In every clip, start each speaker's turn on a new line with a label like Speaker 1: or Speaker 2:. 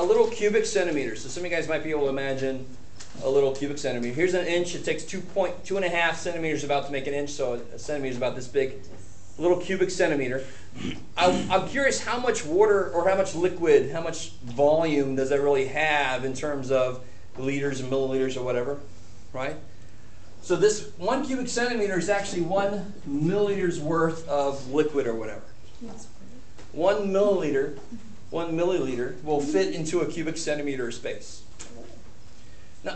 Speaker 1: a little cubic centimeter. So some of you guys might be able to imagine a little cubic centimeter. Here's an inch. It takes 2.5 centimeters about to make an inch, so a centimeter is about this big. A little cubic centimeter. I'm curious how much water or how much liquid, how much volume does that really have in terms of liters and milliliters or whatever, right? So this 1 cubic centimeter is actually 1 milliliter's worth of liquid or whatever. 1 milliliter will fit into a cubic centimeter of space.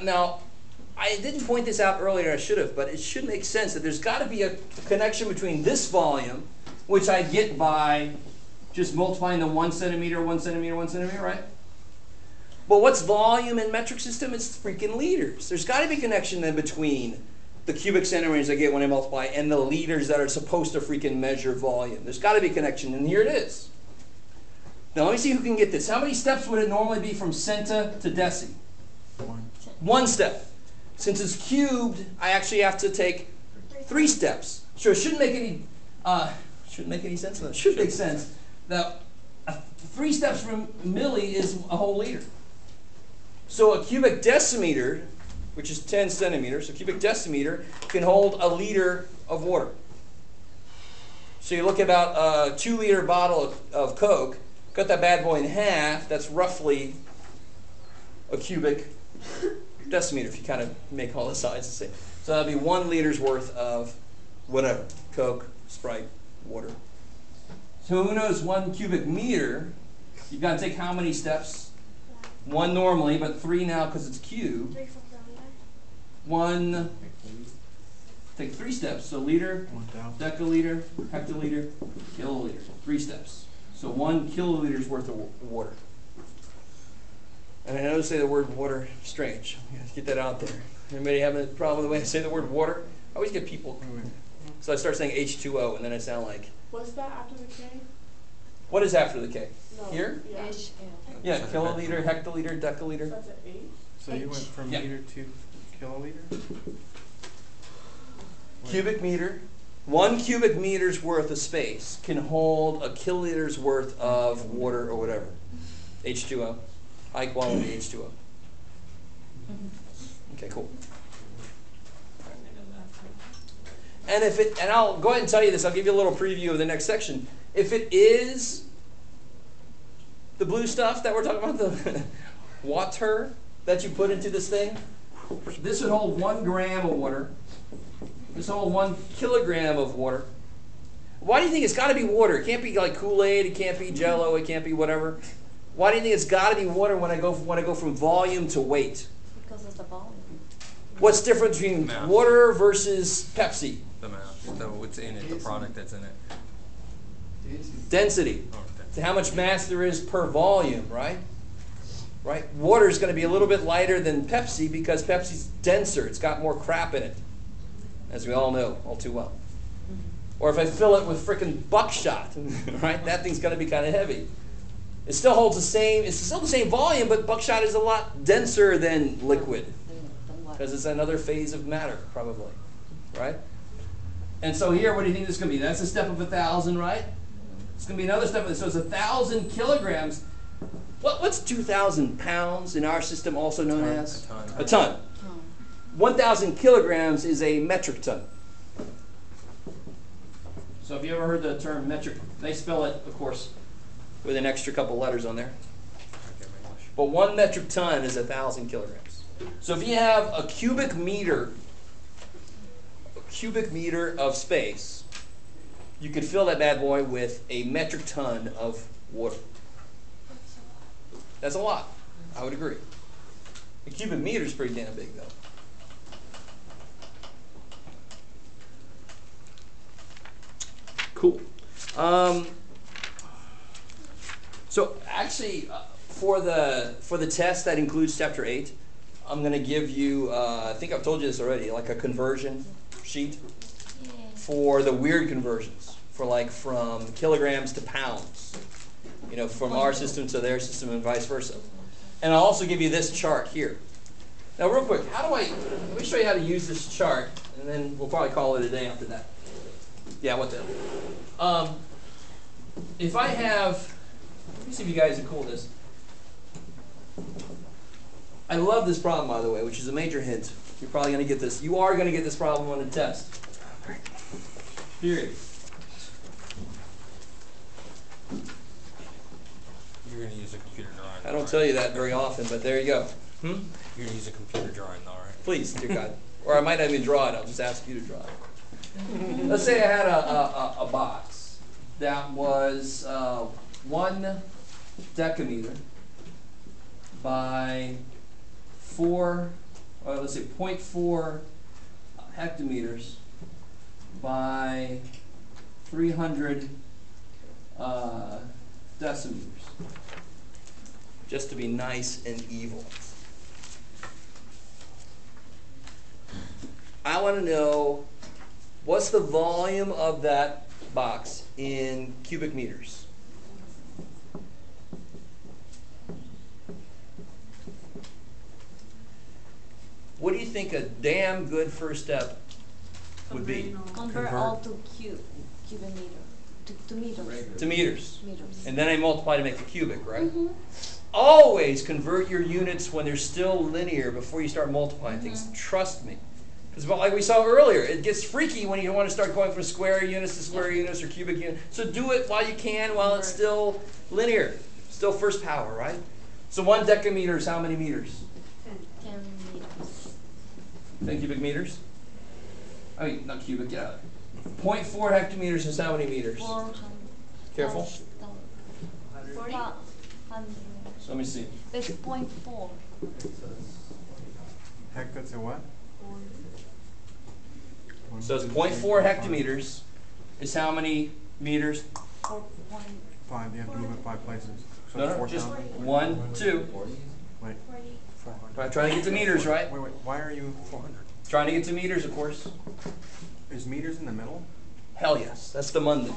Speaker 1: Now, I didn't point this out earlier, I should have, but it should make sense that there's got to be a connection between this volume, which I get by just multiplying the 1 centimeter, 1 centimeter, 1 centimeter, right? But what's volume in metric system? It's freaking liters. There's got to be a connection then between the cubic centimeters I get when I multiply and the liters that are supposed to freaking measure volume. There's got to be a connection, and here it is. Now let me see who can get this. How many steps would it normally be from centa to deci? 1 step. Since it's cubed, I actually have to take 3 steps. Sure, it shouldn't make any sense. It should make sense that 3 steps from milli is a whole liter. So a cubic decimeter, which is 10 centimeters, a cubic decimeter can hold a liter of water. So you look at about a 2-liter bottle of Coke, cut that bad boy in half, that's roughly a cubic decimeter if you kind of make all the sides the same. So that'd be 1 liter's worth of whatever, Coke, Sprite, water. So who knows 1 cubic meter, you've got to take how many steps? 1 normally, but 3 now because it's cubed. 1, take 3 steps. So liter, deciliter, hectoliter, kiloliter. 3 steps. So 1 kiloliter's worth of water. And I know to say the word water strange. Let's get that out there. Anybody having a problem with the way I say the word water? I always get people. So I start saying H2O, and then I sound like.
Speaker 2: What's that after the K?
Speaker 1: What is after the K?
Speaker 2: No,
Speaker 1: Here?
Speaker 2: Yeah.
Speaker 1: Yeah, kiloliter, hectoliter, deciliter.
Speaker 2: That's an H.
Speaker 3: So you went from liter to kiloliter?
Speaker 1: Cubic meter. 1 cubic meter's worth of space can hold a kiloliter's worth of water or whatever. H2O. High quality H2O. Okay, cool. And I'll go ahead and tell you this, I'll give you a little preview of the next section. If it is the blue stuff that we're talking about, the water that you put into this thing, this would hold 1 gram of water. This would hold 1 kilogram of water. Why do you think it's got to be water? It can't be like Kool-Aid, it can't be Jell-O, it can't be whatever. Why do you think it's got to be water when I go from volume to weight?
Speaker 4: Because of the volume.
Speaker 1: What's different between water versus Pepsi?
Speaker 3: The mass. So what's in it, the product that's in it.
Speaker 1: Density. So how much mass there is per volume, right? Right? Water is going to be a little bit lighter than Pepsi because Pepsi's denser. It's got more crap in it, as we all know all too well. Or if I fill it with frickin' buckshot, right? That thing's going to be kind of heavy. It still holds the same, it's still the same volume, but buckshot is a lot denser than liquid because it's another phase of matter, probably, right? And so here, what do you think this is going to be? That's a step of 1,000, right? It's going to be another step. So it's 1,000 kilograms. What's 2,000 pounds in our system also known as? A ton. 1,000 kilograms is a metric ton. So have you ever heard the term metric? They spell it, of course, with an extra couple letters on there. But 1 metric ton is 1,000 kilograms. So if you have a cubic meter of space, you could fill that bad boy with a metric ton of water. That's a lot. I would agree. A cubic meter is pretty damn big, though. Cool. So actually, for the test that includes chapter 8, I'm going to give you, I think I've told you this already, like a conversion sheet for the weird conversions, for like from kilograms to pounds, you know, from our system to their system and vice versa. And I'll also give you this chart here. Now real quick, let me show you how to use this chart, and then we'll probably call it a day after that. Yeah, what the if I have, let me see if you guys are cool with this. I love this problem, by the way, which is a major hint. You're probably going to get this. You are going to get this problem on the test. Period.
Speaker 3: You're going to use a computer drawing.
Speaker 1: I don't tell you that very often, but there you go.
Speaker 3: You're going to use a computer drawing though, right?
Speaker 1: Please, dear God. Or I might not even draw it. I'll just ask you to draw it. Let's say I had a box that was 1 decameter by 0.4 hectometers by 300 decimeters. Just to be nice and evil. I want to know what's the volume of that box in cubic meters. What do you think a damn good first step would be?
Speaker 2: Convert all to cubic meter, to meters.
Speaker 1: To meters.
Speaker 2: Meters.
Speaker 1: And then I multiply to make the cubic, right?
Speaker 2: Mm-hmm.
Speaker 1: Always convert your units when they're still linear before you start multiplying things. Trust me. Because like we saw earlier, it gets freaky when you want to start going from square units to square units or cubic units. So do it while you can, while it's still linear. Still first power, right? So 1 decameter is how many meters?
Speaker 2: 10 meters.
Speaker 1: 10 cubic meters? I mean, not cubic, get out of there. 0.4 hectometers is how many meters?
Speaker 2: 400.
Speaker 1: Careful.
Speaker 2: 40?
Speaker 1: So let me see.
Speaker 2: It's 0.4.
Speaker 4: Hectares are what?
Speaker 1: So it's 0.4 hectometers is how many meters?
Speaker 4: 5. You have to move it 5 places. So
Speaker 1: No,
Speaker 4: it's
Speaker 1: no,
Speaker 4: 4,000.
Speaker 1: just 1, 2.
Speaker 4: Wait.
Speaker 1: I'm trying to get to meters, right?
Speaker 4: Wait. Why are you 400?
Speaker 1: Trying to get to meters, of course.
Speaker 4: Is meters in the middle?
Speaker 1: Hell yes. That's the Monday.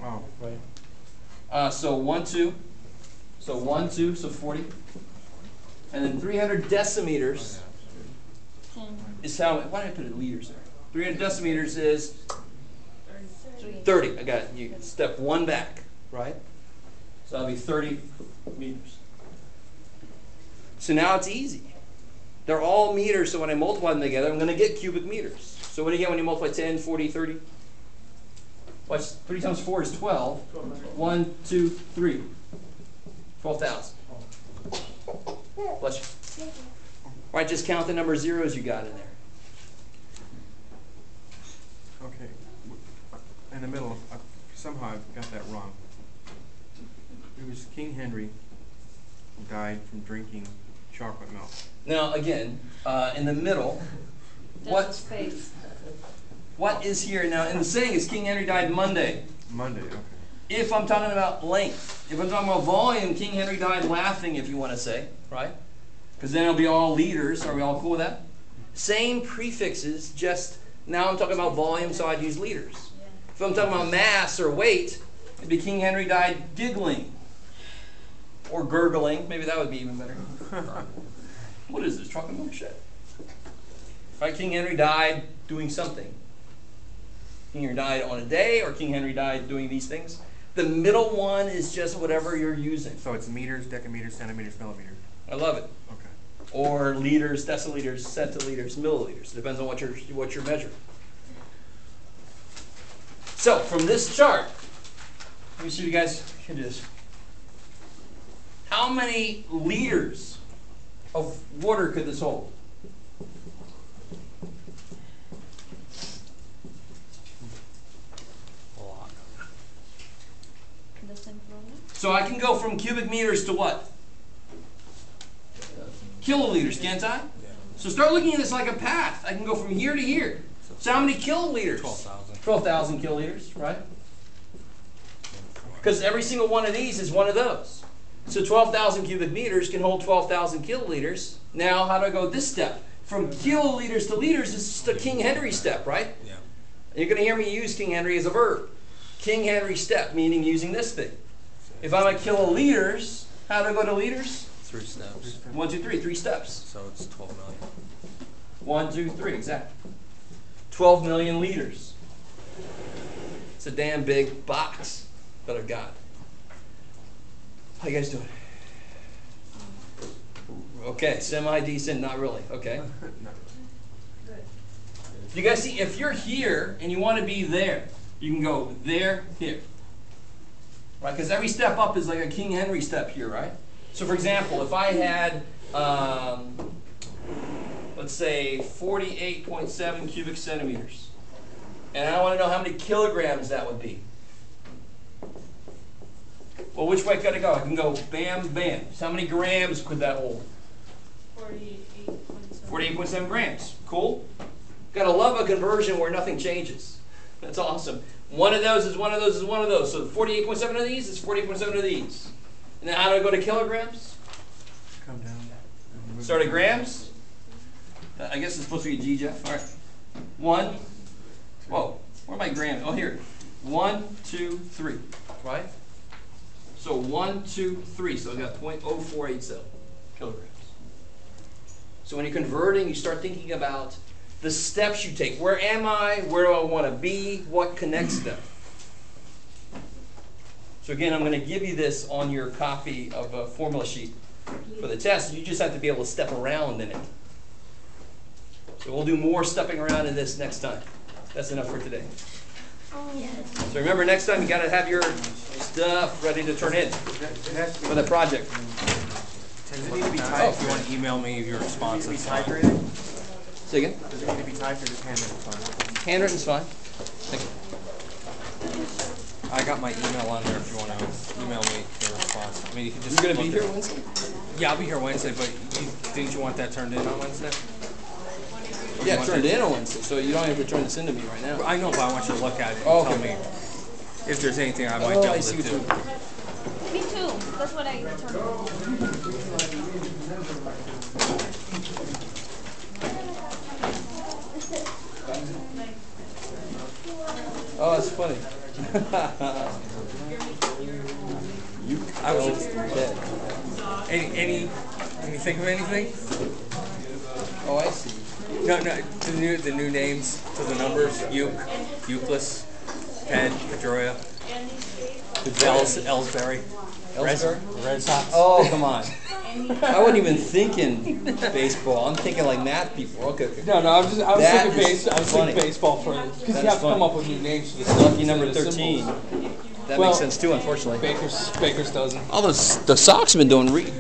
Speaker 4: Oh.
Speaker 1: Right. So 1, 2. So 1, 2, so 40. And then 300 decimeters
Speaker 2: 10.
Speaker 1: is how, why did I put it in liters there? 300 decimeters is
Speaker 2: 3.
Speaker 1: 30. I got it. You step 1 back, right? So that'll be 30 meters. So now it's easy. They're all meters, so when I multiply them together, I'm going to get cubic meters. So what do you get when you multiply 10, 40, 30? Watch, 3 times 4 is 12. 1, 2, 3. 12,000. Bless you. All right, just count the number of zeros you got in there.
Speaker 4: Okay. In the middle, somehow I've got that wrong. It was King Henry who died from drinking chocolate milk.
Speaker 1: Now, again, in the middle,
Speaker 2: There's a space.
Speaker 1: what is here? Now, in the saying is King Henry died Monday.
Speaker 4: Monday, okay.
Speaker 1: If I'm talking about length, if I'm talking about volume, King Henry died laughing, if you want to say, right? Because then it'll be all liters. Are we all cool with that? Same prefixes, just now I'm talking about volume, so I'd use liters. If I'm talking about mass or weight, it'd be King Henry died giggling. Or gurgling. Maybe that would be even better. What is this? Chocolate milk shit. Right? King Henry died doing something. King Henry died on a day, or King Henry died doing these things. The middle one is just whatever you're using.
Speaker 4: So it's meters, decameters, centimeters, millimeters.
Speaker 1: I love it.
Speaker 4: Okay.
Speaker 1: Or liters, deciliters, centiliters, milliliters. It depends on what you're measuring. So from this chart, let me see if you guys can do this. How many liters of water could this hold?
Speaker 3: A lot.
Speaker 2: The same problem.
Speaker 1: So I can go from cubic meters to what? Kiloliters, can't I?
Speaker 3: Yeah.
Speaker 1: So start looking at this like a path. I can go from here to here. So how many kiloliters?
Speaker 3: 12,000.
Speaker 1: 12,000 kiloliters, right? Because every single one of these is one of those. So 12,000 cubic meters can hold 12,000 kiloliters. Now, how do I go this step? From kiloliters to liters is just a King Henry step, right?
Speaker 3: Yeah.
Speaker 1: You're going to hear me use King Henry as a verb. King Henry step, meaning using this thing. If I'm at kiloliters, how do I go to liters?
Speaker 3: 3 steps.
Speaker 1: 1, 2, 3, 3 steps.
Speaker 3: So it's 12 million.
Speaker 1: 1, 2, 3, exactly. 12 million liters. It's a damn big box that I've got. How you guys doing? Okay. Okay, semi-decent, not really. Okay.
Speaker 4: Not really.
Speaker 1: You guys see, if you're here and you want to be there, you can go there, here. Right? Because every step up is like a King Henry step here, right? So for example, if I had, let's say 48.7 cubic centimeters, and I want to know how many kilograms that would be. Well, which way could I go? I can go bam, bam. So how many grams could that hold? 48.7 grams. Cool? Gotta love a conversion where nothing changes. That's awesome. One of those is one of those is one of those. So 48.7 of these is 48.7 of these. And then how do I go to kilograms?
Speaker 4: Come down. and move
Speaker 1: Start at
Speaker 4: it.
Speaker 1: grams. I guess it's supposed to be a G, Jeff. All right. 1. Whoa. Where are my grams? Oh, here. 1, 2, 3. Right? So 1, 2, 3. So I've got 0.0487 kilograms. So when you're converting, you start thinking about the steps you take. Where am I? Where do I want to be? What connects them? So again, I'm going to give you this on your copy of a formula sheet for the test. You just have to be able to step around in it. So we'll do more stepping around in this next time. That's enough for today. So remember, next time you got to have your stuff ready to turn in
Speaker 4: It has to be.
Speaker 1: for the project.
Speaker 4: Does it need to be
Speaker 3: If
Speaker 4: typed?
Speaker 3: you want to email me your
Speaker 4: Does it need to be
Speaker 3: responses.
Speaker 4: typed or anything?
Speaker 1: Say again.
Speaker 4: Does it need to be typed or just handwritten? Fine.
Speaker 1: Handwritten's fine. Thank you.
Speaker 3: I got my email on there if you want to email me your response. I mean, you can just.
Speaker 1: You're going to be
Speaker 3: look
Speaker 1: here
Speaker 3: at-
Speaker 1: Wednesday?
Speaker 3: Yeah, I'll be here Wednesday, but didn't you want that turned in on Wednesday? Or
Speaker 1: Yeah,
Speaker 3: you want
Speaker 1: turn it
Speaker 3: that-
Speaker 1: in on Wednesday, so you don't have to turn this into me right now.
Speaker 3: I know, but I want you to look at it and
Speaker 1: Oh,
Speaker 3: tell
Speaker 1: okay.
Speaker 3: me if there's anything I might
Speaker 1: Oh,
Speaker 3: be
Speaker 1: I
Speaker 3: able
Speaker 1: see
Speaker 3: to
Speaker 1: what
Speaker 3: do.
Speaker 1: you're doing.
Speaker 2: Me too. That's what I turned.
Speaker 1: Oh, that's funny.
Speaker 3: I was
Speaker 1: Dead.
Speaker 3: can you think of anything?
Speaker 1: Oh, I see.
Speaker 3: No, the new names to the numbers: Uke, Euclid, Penn, Pedroia, Ellsbury,
Speaker 1: Ellsbury?
Speaker 3: Red Sox.
Speaker 1: Oh, come on. I wasn't even thinking baseball. I'm thinking like math people. Okay, okay.
Speaker 5: No, I was
Speaker 1: That
Speaker 5: thinking
Speaker 1: is
Speaker 5: I was
Speaker 1: funny.
Speaker 5: thinking baseball for because
Speaker 1: That
Speaker 5: you
Speaker 1: is
Speaker 5: have to come
Speaker 1: funny.
Speaker 5: up with new names for the symbols
Speaker 1: Lucky number
Speaker 5: and the
Speaker 1: 13.
Speaker 5: symbols.
Speaker 1: That
Speaker 5: Well,
Speaker 1: makes sense too, unfortunately.
Speaker 5: Baker's doesn't.
Speaker 1: All the Sox have been doing good.